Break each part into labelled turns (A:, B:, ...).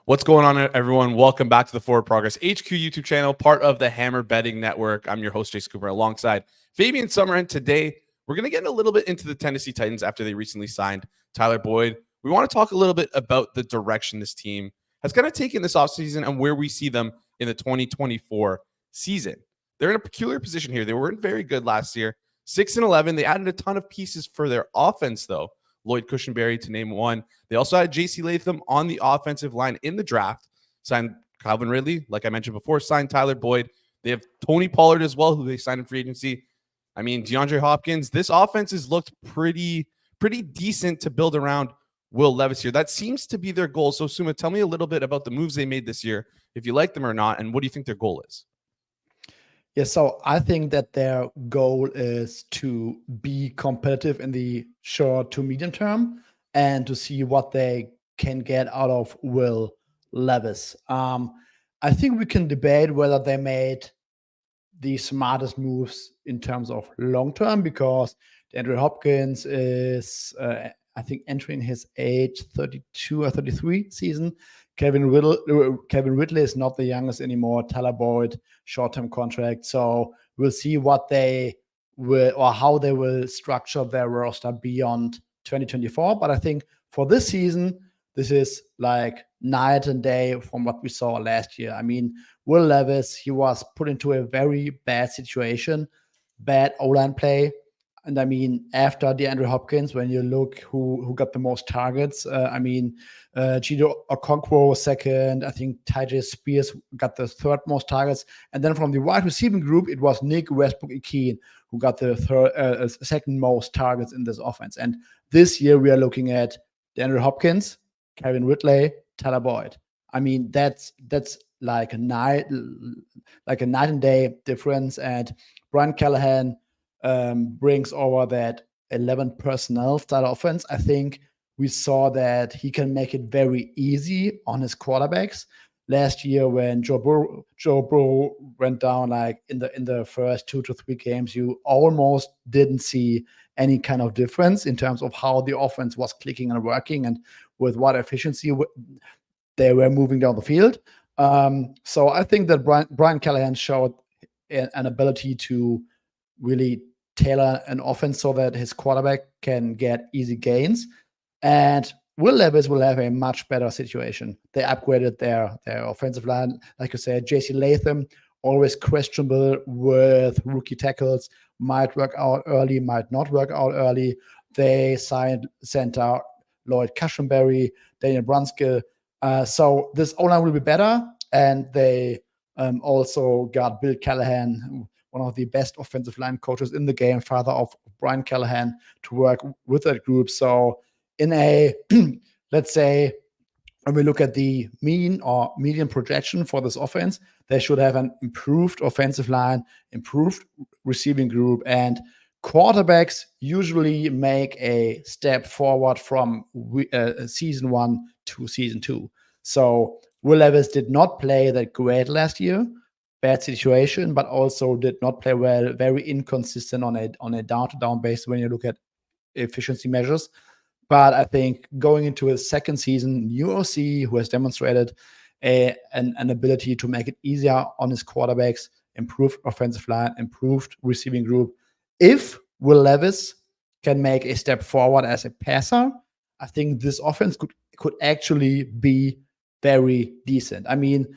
A: What's going on, everyone? Welcome back to the Forward Progress HQ YouTube channel, part of the Hammer Betting Network. I'm your host, Jason Cooper, alongside Fabian Summer. And today, we're going to get a little bit into the Tennessee Titans after they recently signed Tyler Boyd. We want to talk a little bit about the direction this team has kind of taken this offseason and where we see them in the 2024 season. They're in a peculiar position here. They weren't very good last year. 6-11. They added a ton of pieces for their offense, though. Lloyd Cushenberry, to name one. They also had J.C. Latham on the offensive line in the draft, signed Calvin Ridley, like I mentioned before, signed Tyler Boyd. They have Tony Pollard as well, who they signed in free agency. I mean, DeAndre Hopkins. This offense has looked pretty decent to build around Will Levis here. That seems to be their goal. So, Suma, tell me a little bit about the moves they made this year, if you like them or not, and what do you think their goal is?
B: Yeah, so I think that their goal is to be competitive in the short to medium term and to see what they can get out of Will Levis. I think we can debate whether they made the smartest moves in terms of long term, because Andrew Hopkins is, I think, entering his age 32 or 33 season. Kevin Ridley is not the youngest anymore. Tyler Boyd, short-term contract. So we'll see what they will, or how they will structure their roster beyond 2024. But I think for this season, this is like night and day from what we saw last year. I mean, Will Levis, he was put into a very bad situation, bad O-line play. And I mean, after DeAndre Hopkins, when you look who got the most targets, Chido Okonkwo second, I think Tyjae Spears got the third most targets. And then from the wide receiving group, it was Nick Westbrook-Ikeen who got the second most targets in this offense. And this year we are looking at DeAndre Hopkins, Kevin Ridley, Tyler Boyd. I mean, that's like a night and day difference. And Brian Callahan brings over that 11 personnel style offense. I think we saw that he can make it very easy on his quarterbacks. Last year, when Joe Burrow went down, like in the first 2 to 3 games, you almost didn't see any kind of difference in terms of how the offense was clicking and working and with what efficiency they were moving down the field. So I think that Brian Callahan showed an ability to really tailor an offense so that his quarterback can get easy gains. And Will Levis will have a much better situation. They upgraded their offensive line. Like you said, J.C. Latham, always questionable with rookie tackles, might work out early, might not work out early. They signed center Lloyd Cushenberry, Daniel Brunskill. So this O-line will be better. And they also got Bill Callahan, one of the best offensive line coaches in the game, father of Brian Callahan, to work with that group. So in a, let's say, when we look at the mean or median projection for this offense, they should have an improved offensive line, improved receiving group, and quarterbacks usually make a step forward from season 1 to season 2. So Will Levis did not play that great last year. Bad situation, but also did not play well, very inconsistent on a down-to-down basis when you look at efficiency measures. But I think going into his second season, new OC who has demonstrated an ability to make it easier on his quarterbacks, improved offensive line, improved receiving group. If Will Levis can make a step forward as a passer, I think this offense could actually be very decent. I mean,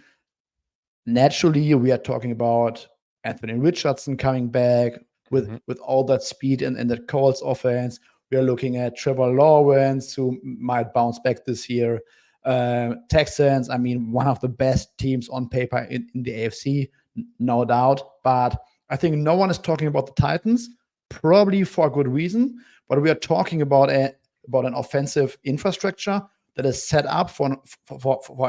B: naturally, we are talking about Anthony Richardson coming back with all that speed and the Colts offense. We are looking at Trevor Lawrence, who might bounce back this year. Texans, I mean, one of the best teams on paper in the AFC, no doubt. But I think no one is talking about the Titans, probably for a good reason. But we are talking about an offensive infrastructure that is set up for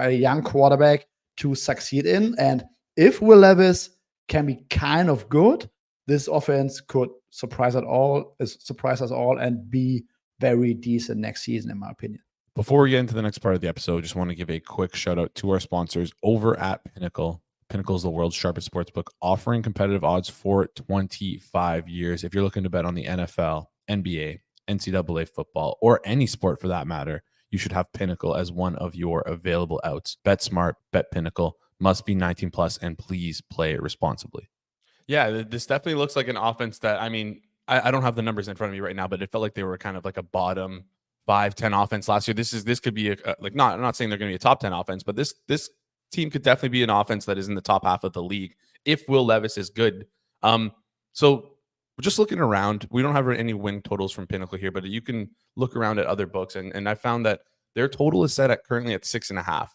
B: a young quarterback to succeed in. And if Will Levis can be kind of good, this offense could surprise us all and be very decent next season, in my opinion.
A: Before we get into the next part of the episode, just want to give a quick shout out to our sponsors over at Pinnacle. Pinnacle is the world's sharpest sportsbook, offering competitive odds for 25 years. If you're looking to bet on the NFL, NBA, NCAA football, or any sport for that matter, you should have Pinnacle as one of your available outs. Bet smart, bet Pinnacle. Must be 19 plus, and please play responsibly. Yeah, this definitely looks like an offense that, I mean, I don't have the numbers in front of me right now, but it felt like they were kind of like a bottom 5-10 offense last year. This could be like, I'm not saying they're going to be a top 10 offense, but this team could definitely be an offense that is in the top half of the league if Will Levis is good. So we're just looking around. We don't have any win totals from Pinnacle here, but you can look around at other books, and I found that their total is set at currently at 6.5.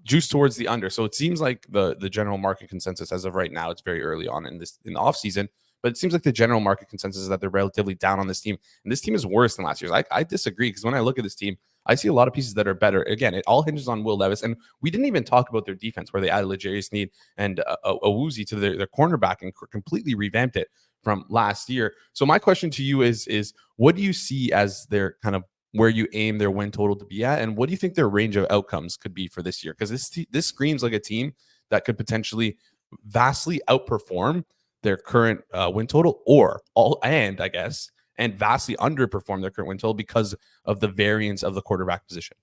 A: Juice towards the under. So it seems like the general market consensus as of right now, it's very early on in the offseason, but it seems like the general market consensus is that they're relatively down on this team. And this team is worse than last year's. I disagree, because when I look at this team, I see a lot of pieces that are better. Again, it all hinges on Will Levis. And we didn't even talk about their defense, where they added L'Jarius Sneed and Awuzie to their cornerback and completely revamped it from last year. So my question to you is what do you see as their kind of where you aim their win total to be at, and what do you think their range of outcomes could be for this year? Because this screams like a team that could potentially vastly outperform their current win total, and vastly underperform their current win total because of the variance of the quarterback position.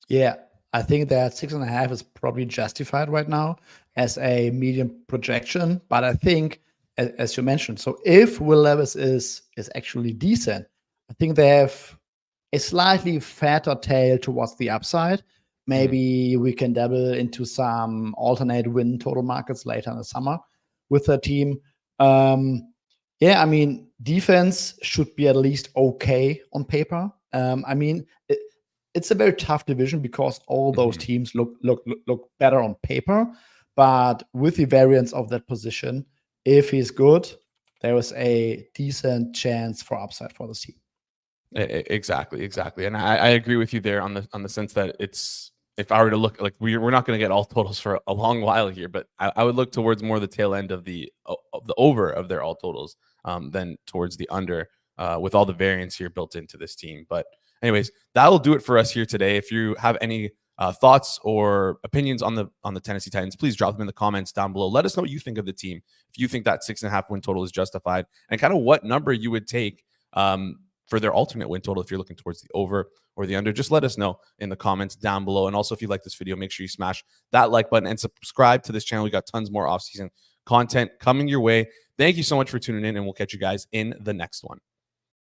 B: Yeah, I think that 6.5 is probably justified right now as a medium projection. But I think, as you mentioned, so if Will Levis is actually decent, I think they have a slightly fatter tail towards the upside. Maybe we can dabble into some alternate win total markets later in the summer with the team. Yeah, I mean, defense should be at least okay on paper. I mean, it's a very tough division because all those teams look better on paper. But with the variance of that position, if he's good, there is a decent chance for upside for the team.
A: Exactly. And I agree with you there on the sense that it's, if I were to look, like we're not going to get all totals for a long while here, but I would look towards more the tail end of the over of their all totals than towards the under, with all the variance here built into this team. But anyways, that'll do it for us here today. If you have any thoughts or opinions on the Tennessee Titans, please drop them in the comments down below. Let us know what you think of the team. If you think that 6.5 win total is justified, and kind of what number you would take for their alternate win total if you're looking towards the over or the under. Just let us know in the comments down below. And also, if you like this video, make sure you smash that like button and subscribe to this channel. We got tons more offseason content coming your way. Thank you so much for tuning in, and we'll catch you guys in the next one.